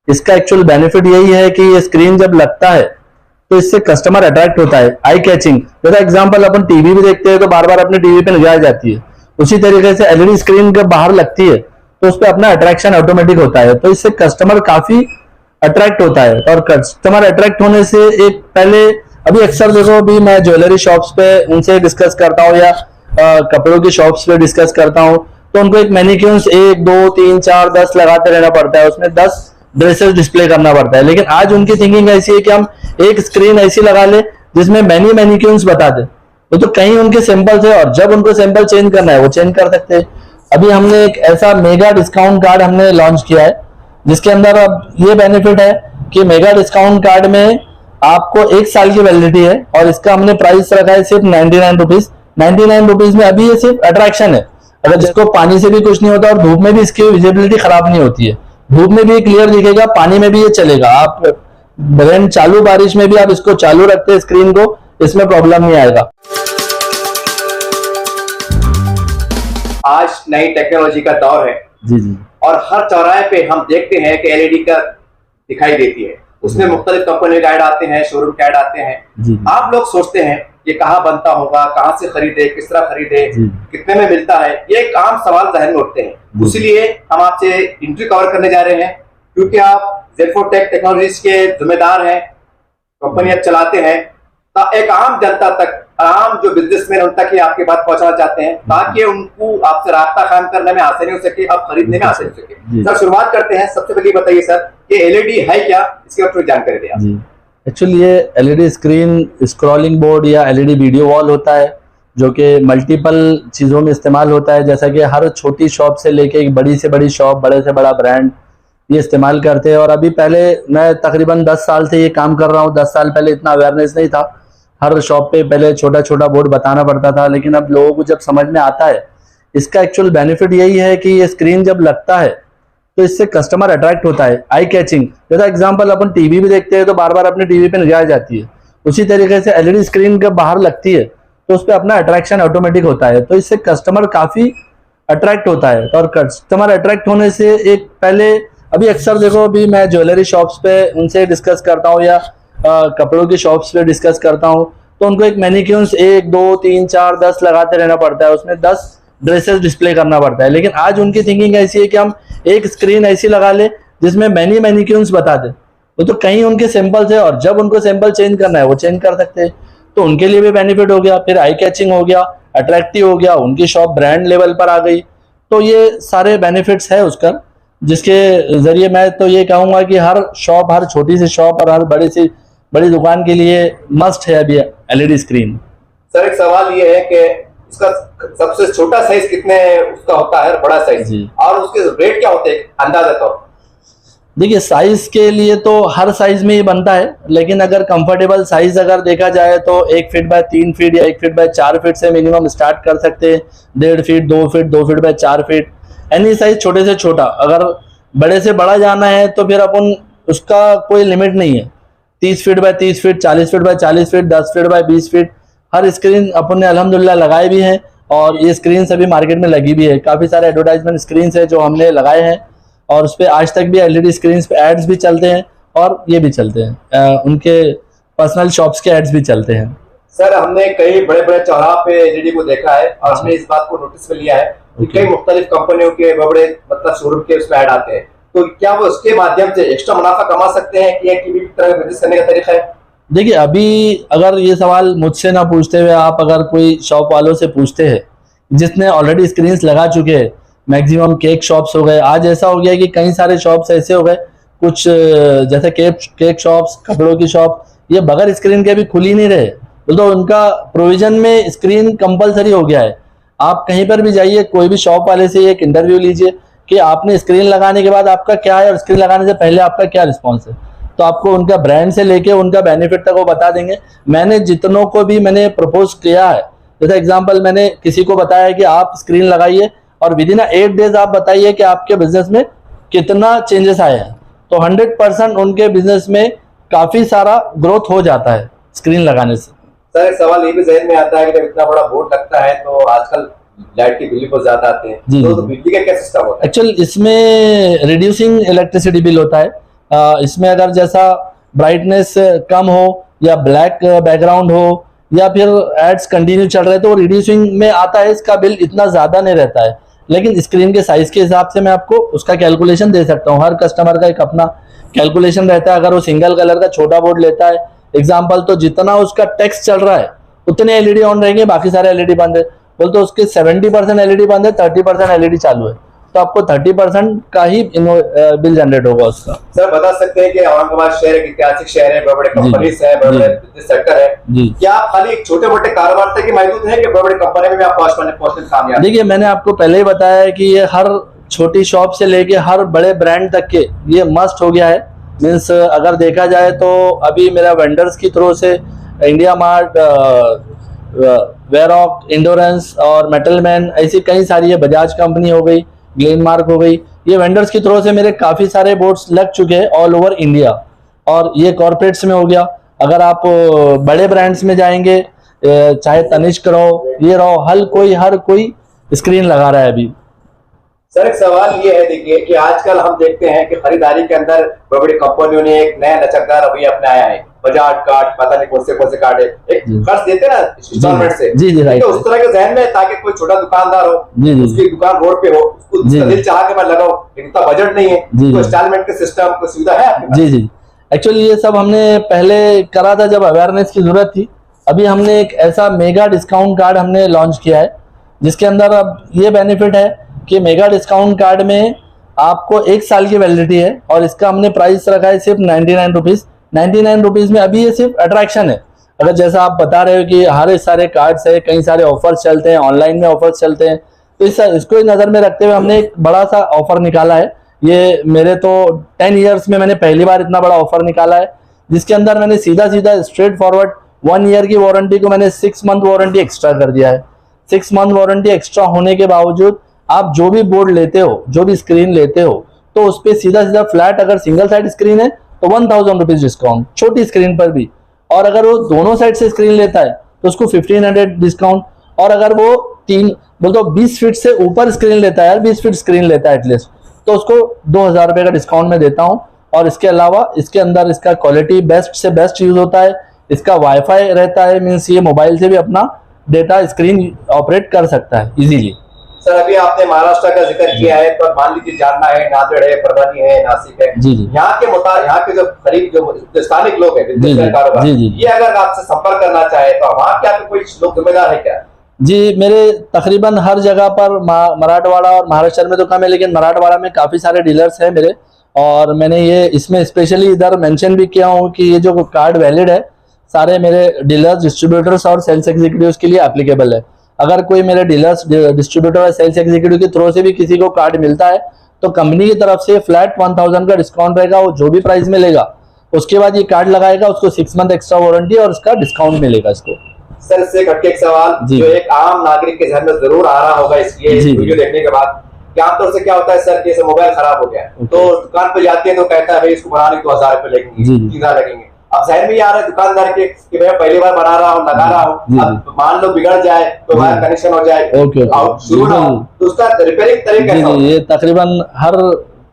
इसका actual benefit यही है कि ये स्क्रीन जब लगता है तो इससे कस्टमर अट्रैक्ट होता है, आई कैचिंग। जैसा एग्जांपल अपन टीवी भी देखते हैं तो बार बार अपने टीवी पे निगाह जाती है, उसी तरीके से एलईडी स्क्रीन जब बाहर लगती है तो उस पर अपना अट्रैक्शन ऑटोमेटिक होता है, तो इससे कस्टमर काफी अट्रैक्ट होता है। और कस्टमर अट्रैक्ट होने से एक पहले अभी अक्सर देखो, अभी मैं ज्वेलरी शॉप्स पे उनसे डिस्कस करता हूँ या कपड़ों की शॉप्स पे डिस्कस करता हूँ, तो उनको एक मैनिक्यून्स 1 2 3 4 10 लगाते रहना पड़ता है, उसमें 10 ड्रेसेस डिस्प्ले करना पड़ता है। लेकिन आज उनकी थिंकिंग ऐसी है कि हम एक स्क्रीन ऐसी लगा ले जिसमें मैनी मैनिक्यून्स बता दे, तो कहीं उनके सैंपल्स है और जब उनको सैंपल चेंज करना है वो चेंज कर सकते हैं। अभी हमने एक ऐसा मेगा डिस्काउंट कार्ड हमने लॉन्च किया है जिसके अंदर अब ये बेनिफिट है कि मेगा डिस्काउंट कार्ड में आपको 1 साल की वैलिडिटी है और इसका हमने प्राइस रखा है सिर्फ 99 रुपीज। 99 रुपीज में अभी ये सिर्फ अट्रैक्शन है, अगर जिसको पानी से भी कुछ नहीं होता और धूप में भी इसकी विजिबिलिटी खराब नहीं होती है, धूप में भी क्लियर दिखेगा, पानी में भी ये चलेगा। आप बगैर चालू बारिश में भी आप इसको चालू रखते हैं स्क्रीन को, इसमें प्रॉब्लम नहीं आएगा। आज नई टेक्नोलॉजी का दौर है जी जी, और हर चौराहे पे हम देखते हैं कि एलईडी का दिखाई देती है, उसमें मुख्तलिफ कंपनी के ऐड आते हैं, शोरूम के ऐड आते हैं। आप लोग सोचते हैं ये कहाँ बनता होगा, कहाँ से खरीदे, किस तरह खरीदे, कितने में मिलता है, ये एक आम सवाल जहन में उठते हैं। इसीलिए हम आपसे इंटरव्यू कवर करने जा रहे हैं, क्योंकि आप Z4 टेक टेक्नोलॉजीज के जिम्मेदार हैं, कंपनी आप चलाते हैं, तो एक आम जनता तक, आम जो बिजनेसमैन उन तक ही आपकी बात पहुंचाना चाहते हैं ताकि उनको आपसे राब्ता कायम करने में आसानी हो सके, आप खरीदने में आसानी हो सके। सर शुरुआत करते हैं, सबसे पहले बताइए सर ये एलईडी है क्या, इसके बारे में जानकारी दें आप। एक्चुअली ये एलईडी स्क्रीन स्क्रॉलिंग बोर्ड या एलईडी वीडियो वॉल होता है जो कि मल्टीपल चीज़ों में इस्तेमाल होता है। जैसा कि हर छोटी शॉप से लेके एक बड़ी से बड़ी शॉप, बड़े से बड़ा ब्रांड ये इस्तेमाल करते हैं। और अभी पहले मैं तकरीबन 10 साल से ये काम कर रहा हूँ। 10 साल पहले इतना अवेयरनेस नहीं था, हर शॉप पे पहले छोटा छोटा बोर्ड बताना पड़ता था, लेकिन अब लोगों को जब समझ में आता है इसका एक्चुअल बेनिफिट यही है कि ये स्क्रीन जब लगता है तो इससे कस्टमर अट्रैक्ट होता है, आई कैचिंग। जैसा एग्जांपल अपन टीवी भी देखते हैं तो बार बार अपने टीवी पे निगाह जाती है, उसी तरीके से एलईडी स्क्रीन जब बाहर लगती है तो उस पर अपना अट्रैक्शन ऑटोमेटिक होता है, तो इससे कस्टमर काफी अट्रैक्ट होता है। और कस्टमर अट्रैक्ट होने से एक पहले अभी अक्सर देखो, अभी मैं ज्वेलरी शॉप्स पे उनसे डिस्कस करता हूँ या कपड़ों की शॉप्स पे डिस्कस करता हूँ, तो उनको एक मैनिक्यून्स 1 2 3 4 10 लगाते रहना पड़ता है, उसमें 10 ड्रेसेस डिस्प्ले करना पड़ता है। लेकिन आज उनकी थिंकिंग ऐसी है कि हम एक स्क्रीन ऐसी लगा ले जिसमें मैनी मैनिक्यून्स बता दे, तो कहीं उनके सैंपल्स है और जब उनको सैंपल चेंज करना है वो चेंज कर सकते हैं, तो उनके लिए भी बेनिफिट हो गया, फिर आई कैचिंग हो गया, अट्रैक्टिव हो गया, उनकी शॉप ब्रांड लेवल पर आ गई। तो ये सारे बेनिफिट्स है उसका, जिसके जरिए मैं तो ये कहूँगा कि हर शॉप, हर छोटी सी शॉप और हर बड़ी सी बड़ी दुकान के लिए मस्ट है अभी एलईडी स्क्रीन। सर एक सवाल ये है कि इसका सबसे छोटा साइज कितने उसका होता है, बड़ा साइज, और उसके रेट क्या होते हैं अंदाजा? तो देखिए साइज के लिए तो हर साइज में ही बनता है, लेकिन अगर कंफर्टेबल साइज अगर देखा जाए तो 1 फीट बाय 3 फीट या 1 फीट बाय 4 फीट से मिनिमम स्टार्ट कर सकते हैं। 1.5 feet 2 feet 2 feet by 4 feet, any size छोटे से छोटा। अगर बड़े से बड़ा जाना है तो फिर अपन उसका कोई लिमिट नहीं है, 30 feet by 30 feet, 40 feet by 40 feet, 10 feet by 20 feet, हर स्क्रीन अपन ने अल्हम्दुलिल्लाह लगाए भी हैं और ये स्क्रीन सभी मार्केट में लगी भी है। काफ़ी सारे एडवर्टाइजमेंट स्क्रीन है जो हमने लगाए हैं और उस पर आज तक भी एलईडी स्क्रीन पे एड्स भी चलते हैं और ये भी चलते हैं, उनके पर्सनल शॉप्स के एड्स भी चलते हैं। सर हमने कई बड़े बड़े चौराहे पे एलईडी को देखा है और हमने इस बात को नोटिस में लिया है कि कई मुख्तलिफ कंपनियों के बड़े मतलब शोरूम के उसमें ऐड आते हैं, तो क्या वो उसके माध्यम से एक्स्ट्रा मुनाफा कमा सकते हैं कि किसी भी तरह का बिजनेस करने का तरीका है? देखिए अभी अगर ये सवाल मुझसे ना पूछते हुए आप अगर कोई शॉप वालों से पूछते हैं जिसने ऑलरेडी स्क्रीन्स लगा चुके हैं, मैक्सिमम केक शॉप्स हो गए, आज ऐसा हो गया कि कई सारे शॉप्स ऐसे हो गए, कुछ जैसे केक शॉप्स, कपड़ों की शॉप, ये बगैर स्क्रीन के भी खुल ही नहीं रहे, तो उनका प्रोविजन में स्क्रीन कंपलसरी हो गया है। आप कहीं पर भी जाइए, कोई भी शॉप वाले से एक इंटरव्यू लीजिए कि आपने स्क्रीन लगाने के बाद आपका क्या है और स्क्रीन लगाने से पहले आपका क्या रिस्पॉन्स है, तो आपको उनका ब्रांड से लेके उनका बेनिफिट तक वो बता देंगे। मैंने जितनों को भी मैंने प्रपोज किया है, जैसे एग्जांपल मैंने किसी को बताया कि आप स्क्रीन लगाइए और विद इन 8 डेज आप बताइए कि आपके बिजनेस में कितना चेंजेस आए हैं, तो 100% उनके बिजनेस में काफी सारा ग्रोथ हो जाता है स्क्रीन लगाने से। सर एक सवाल ये भी जहन में आता है कि जब इतना बड़ा बोर्ड लगता है तो आजकल लाइट की बिल बहुत ज्यादा आते हैं, तो बिजली का क्या सिस्टम होता है? एक्चुअल इसमें रिड्यूसिंग इलेक्ट्रिसिटी बिल होता है, इसमें अगर जैसा ब्राइटनेस कम हो या ब्लैक बैकग्राउंड हो या फिर एड्स कंटिन्यू चल रहे हैं तो रिड्यूसिंग में आता है, इसका बिल इतना ज़्यादा नहीं रहता है। लेकिन स्क्रीन के साइज़ के हिसाब से मैं आपको उसका कैलकुलेशन दे सकता हूँ। हर कस्टमर का एक अपना कैलकुलेशन रहता है। अगर वो सिंगल कलर का छोटा बोर्ड लेता है एग्जाम्पल, तो जितना उसका टेक्स्ट चल रहा है उतने एलईडी ऑन रहेंगे, बाकी सारे एलईडी बंद है। बोल तो उसके 70% एलईडी बंद है, 30% एलईडी चालू है, तो आपको 30% का ही बिल जनरेट होगा उसका। सर बता सकते हैं कि औरंगाबाद शहर एक ऐतिहासिक शहर है, बड़े बड़े कंपनीज है, बड़े बड़े बिजनेस सेक्टर है, क्या आप खाली एक छोटे मोटे कारोबार तक ही महदूद है कि बड़े बड़े कंपनी में भी आप पहुंचने में कामयाब? देखिए, मैंने आपको पहले ही बताया है कि ये हर छोटी शॉप से लेके हर बड़े ब्रांड तक के ये मस्ट हो गया है। मीन्स अगर देखा जाए तो अभी मेरा वेंडर्स की थ्रू से इंडिया मार्ट, वेरॉक, इंडोरेंस और मेटलमैन, ऐसी कई सारी है, बजाज कंपनी हो गई, ग्लेनमार्क हो गई, ये वेंडर्स की थ्रू से मेरे काफ़ी सारे बोर्ड्स लग चुके हैं ऑल ओवर इंडिया। और ये कॉर्पोरेट्स में हो गया। अगर आप बड़े ब्रांड्स में जाएंगे, चाहे तनिष्क रहो, ये रहो, हर कोई स्क्रीन लगा रहा है अभी। सर एक सवाल ये है, देखिए कि आजकल हम देखते हैं कि खरीदारी के अंदर बड़ी बड़ी कंपनियों ने एक नया लचकदार रवैया अपनाया है। बजाज कार्ड, पता नहीं कौन से कार्ड है, एक खर्च देते ना इंस्टॉलमेंट से, जी राइट, तो उस तरह के जहन में, ताकि कोई छोटा दुकानदार हो, उसकी दुकान रोड पे हो, उसको दिल चाह के मैं लगाऊं, इतना बजट नहीं है, तो इंस्टॉलमेंट के सिस्टम को सुविधा है आपके पास? जी एक्चुअली ये सब हमने पहले करा था जब अवेयरनेस की जरूरत थी। अभी हमने एक ऐसा मेगा डिस्काउंट कार्ड हमने लॉन्च किया है, जिसके अंदर अब ये बेनिफिट है कि मेगा डिस्काउंट कार्ड में आपको 1 साल की वैलिडिटी है और इसका हमने प्राइस रखा है सिर्फ 99 रुपीज़। 99 रुपीज़ में अभी ये सिर्फ अट्रैक्शन है। अगर जैसा आप बता रहे हो कि हर सारे कार्ड्स है, कई सारे ऑफर्स चलते हैं, ऑनलाइन में ऑफर्स चलते हैं, तो इसको नज़र में रखते हुए हमने एक बड़ा सा ऑफर निकाला है। ये मेरे तो 10 ईयर्स में मैंने पहली बार इतना बड़ा ऑफर निकाला है, जिसके अंदर मैंने सीधा स्ट्रेट फॉरवर्ड 1 ईयर की वारंटी को मैंने 6 मंथ वारंटी एक्स्ट्रा कर दिया है। 6 मंथ वारंटी एक्स्ट्रा होने के बावजूद आप जो भी बोर्ड लेते हो, जो भी स्क्रीन लेते हो, तो उस पर सीधा फ्लैट, अगर सिंगल साइड स्क्रीन है तो 1000 रुपीज डिस्काउंट छोटी स्क्रीन पर भी, और अगर वो दोनों साइड से स्क्रीन लेता है तो उसको 1500 डिस्काउंट, और अगर वो 20 फीट से ऊपर स्क्रीन लेता है, 20 फीट स्क्रीन लेता है एटलीस्ट, तो उसको 2000 रुपये का डिस्काउंट में देता हूँ। और इसके अलावा इसके अंदर इसका क्वालिटी बेस्ट से बेस्ट यूज होता है, इसका वाईफाई रहता है, मीन्स ये मोबाइल से भी अपना डेटा स्क्रीन ऑपरेट कर सकता है इजीली। सर अभी आपने महाराष्ट्र का जिक्र किया है, तो मान लीजिए जानना है, नांदेड़ है, परभनी है, नासिक है, यहाँ के जो स्थानिक लोग हैं कारोबार, ये अगर आपसे संपर्क करना चाहे तो वहाँ क्या कोई लोग जिम्मेदार है क्या? जी, मेरे तकरीबन हर जगह पर मराठवाड़ा और महाराष्ट्र में तो कम है, लेकिन मराठवाड़ा में काफ़ी सारे डीलर्स हैं मेरे, और मैंने ये इसमें स्पेशली इधर मेंशन भी किया हूँ कि ये जो कार्ड वैलिड है सारे मेरे डीलर्स, डिस्ट्रीब्यूटर्स और सेल्स एग्जीक्यूटिव्स के लिए एप्लीकेबल है। अगर कोई मेरे डीलर्स, डिस्ट्रीब्यूटर और सेल्स एग्जीक्यूटिव के थ्रू से भी किसी को कार्ड मिलता है तो कंपनी की तरफ से फ्लैट 1000 का डिस्काउंट रहेगा। वो जो भी प्राइस में लेगा उसके बाद ये कार्ड लगाएगा, उसको 6 मंथ एक्स्ट्रा वारंटी और उसका डिस्काउंट मिलेगा इसको। सर से हटके एक सवाल जो एक आम नागरिक के ध्यान में जरूर आ रहा होगा इसलिए वीडियो देखने के बाद, कि आमतौर से क्या होता है सर, जैसे मोबाइल खराब हो गया तो दुकान पर जाते हैं तो कहता है भाई इसको बनाने को 1000 रुपए लगेंगे, 3000 लगेंगे। अब जहन में ये आ रहा है दुकानदार के कि मैं पहली बार बना रहा हूँ, लगा रहा हूँ, अब मान लो बिगड़ जाए तो वायर कनेक्शन हो जाए, शुरू ना हो तो उसका रिपेयरिंग तरीका कैसा होता है? ये तकरीबन हर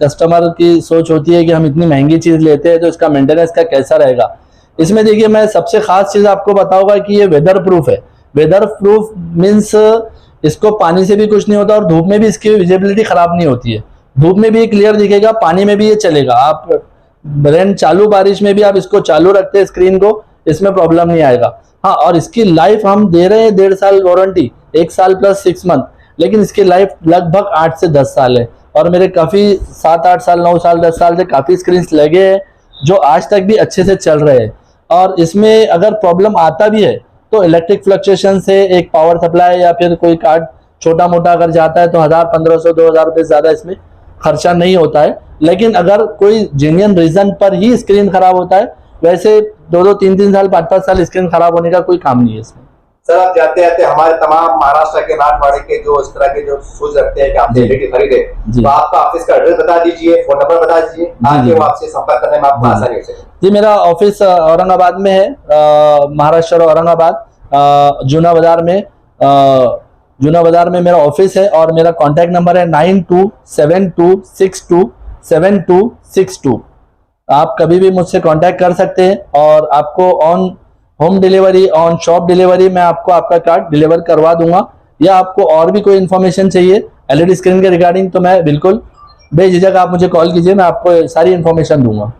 कस्टमर की सोच होती है कि हम इतनी महंगी चीज लेते हैं तो इसका मेंटेनेंस का कैसा रहेगा। इसमें देखिए, मैं सबसे खास चीज आपको बताऊंगा कि ये वेदर प्रूफ है। वेदर प्रूफ मीन्स इसको पानी से भी कुछ नहीं होता और धूप में भी इसकी विजिबिलिटी खराब नहीं होती है। धूप में भी क्लियर दिखेगा, पानी में भी ये चलेगा। आप रेन चालू बारिश में भी आप इसको चालू रखते हैं स्क्रीन को, इसमें प्रॉब्लम नहीं आएगा। हाँ, और इसकी लाइफ हम दे रहे हैं 1.5 साल वारंटी, 1 साल प्लस 6 मंथ, लेकिन इसकी लाइफ लगभग 8 से 10 साल है। और मेरे काफ़ी 7-8 साल, 9 साल, 10 साल से काफ़ी स्क्रीन लगे हैं जो आज तक भी अच्छे से चल रहे हैं। और इसमें अगर प्रॉब्लम आता भी है तो इलेक्ट्रिक फ्लक्चुएशन से एक पावर सप्लाई या फिर कोई कार्ड छोटा मोटा अगर जाता है तो 1000-1500-2000 रुपये ज़्यादा इसमें खर्चा नहीं होता है। लेकिन अगर कोई जेन्युइन रीजन पर ही स्क्रीन खराब होता है, वैसे 2-2, 3-3 साल, 5-5 साल स्क्रीन खराब होने का कोई काम नहीं है इसमें। सर आप जाते जाते हमारे तमाम महाराष्ट्र के नाटवाड़े के जो इस तरह के जो सोच रखते हैं कि आपसे एलईडी खरीदे, तो आपका ऑफिस का एड्रेस बता दीजिए, फोन नंबर बता दीजिए, आगे वो आपसे संपर्क करने में आपको आसानी हो सके। जी, मेरा ऑफिस औरंगाबाद में है, महाराष्ट्र औरंगाबाद, जूना बाजार में मेरा ऑफिस है। और मेरा कॉन्टैक्ट नंबर है 9272627262। आप कभी भी मुझसे कांटेक्ट कर सकते हैं और आपको on home delivery, on shop delivery मैं आपको आपका कार्ड डिलीवर करवा दूंगा। या आपको और भी कोई इन्फॉर्मेशन चाहिए एलईडी स्क्रीन के रिगार्डिंग तो मैं बिल्कुल बेझिझक आप मुझे कॉल कीजिए, मैं आपको सारी इन्फॉर्मेशन दूंगा।